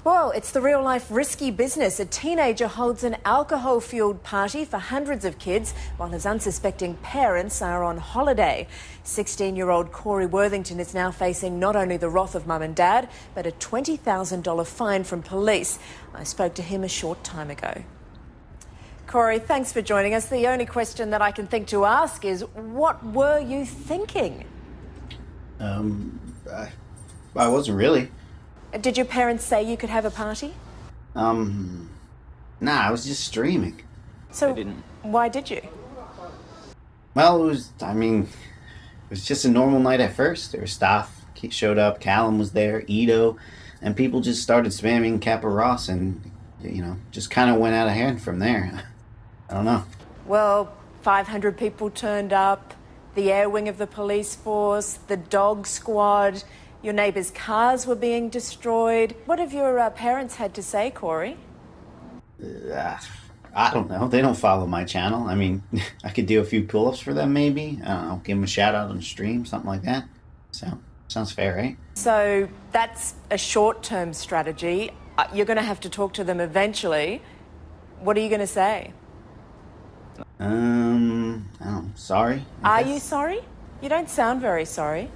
Well, it's the real-life risky business. A teenager holds an alcohol-fueled party for hundreds of kids while his unsuspecting parents are on holiday. 16-year-old Corey Worthington is now facing not only the wrath of mum and dad, but a $20,000 fine from police. I spoke to him a short time ago. Corey, thanks for joining us. The only question that I can think to ask is, what were you thinking? I wasn't really. Did your parents say you could have a party? Nah, I was just streaming. So, why did you? Well, it was just a normal night at first. There was staff showed up, Callum was there, Ito, and people just started spamming Kappa Ross and, just kind of went out of hand from there. I don't know. Well, 500 people turned up, the air wing of the police force, the dog squad, your neighbours' cars were being destroyed. What have your parents had to say, Corey? I don't know. They don't follow my channel. I mean, I could do a few pull-ups for them maybe. I don't know, give them a shout out on the stream, something like that. So, sounds fair, right? So that's a short-term strategy. You're going to have to talk to them eventually. What are you going to say? I don't know. Sorry. Are you sorry? You don't sound very sorry.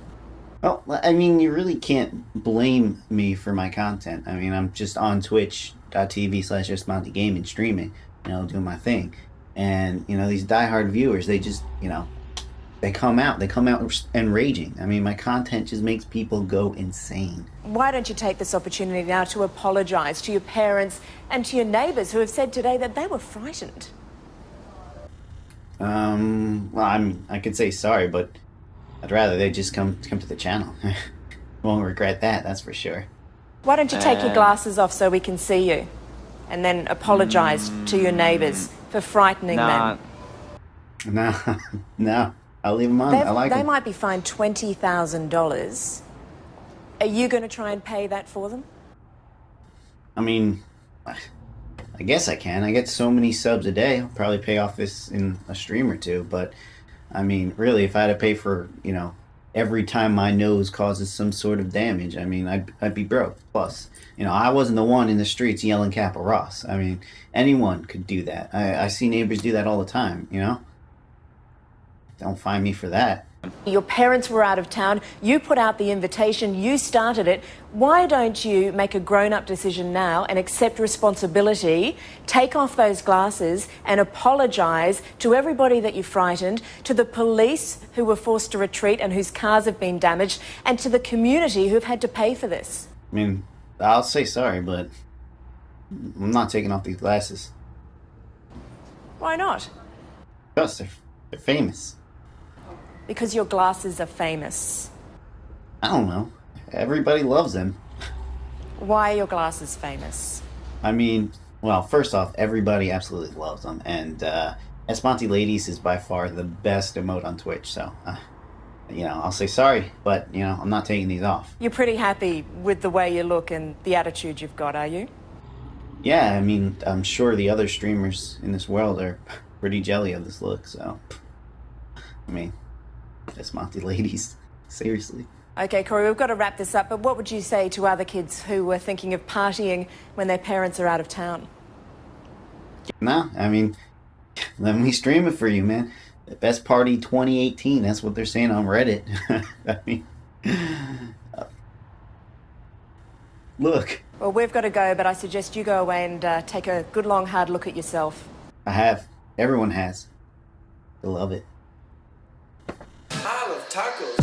Well, I mean, you really can't blame me for my content. I mean, I'm just on twitch.tv/smonteGaming streaming, doing my thing. And, these diehard viewers, they just, they come out and raging. I mean, my content just makes people go insane. Why don't you take this opportunity now to apologise to your parents and to your neighbours who have said today that they were frightened? Well, I could say sorry, but I'd rather they just come to the channel. Won't regret that, that's for sure. Why don't you take your glasses off so we can see you? And then apologise to your neighbours for frightening them. No. I'll leave them on. I like them. They might be fined $20,000. Are you going to try and pay that for them? I mean, I guess I can. I get so many subs a day. I'll probably pay off this in a stream or two, but I mean, really, if I had to pay for, every time my nose causes some sort of damage, I mean, I'd be broke. Plus, I wasn't the one in the streets yelling Kappa Ross. I mean, anyone could do that. I see neighbors do that all the time, Don't find me for that. Your parents were out of town, you put out the invitation, you started it. Why don't you make a grown-up decision now and accept responsibility, take off those glasses and apologise to everybody that you frightened, to the police who were forced to retreat and whose cars have been damaged, and to the community who've had to pay for this? I mean, I'll say sorry, but I'm not taking off these glasses. Why not? Because they're famous. Because your glasses are famous. I don't know. Everybody loves them. Why are your glasses famous? I mean, well, first off, everybody absolutely loves them. And Smonte Ladies is by far the best emote on Twitch. So, I'll say sorry, but, I'm not taking these off. You're pretty happy with the way you look and the attitude you've got, are you? Yeah, I mean, I'm sure the other streamers in this world are pretty jelly of this look, so... I mean... Smonte Ladies. Seriously. Okay, Corey, we've got to wrap this up, but what would you say to other kids who were thinking of partying when their parents are out of town? No, I mean, let me stream it for you, man. The best party 2018, that's what they're saying on Reddit. I mean, look. Well, we've got to go, but I suggest you go away and take a good long hard look at yourself. I have. Everyone has. I love it. I love tacos.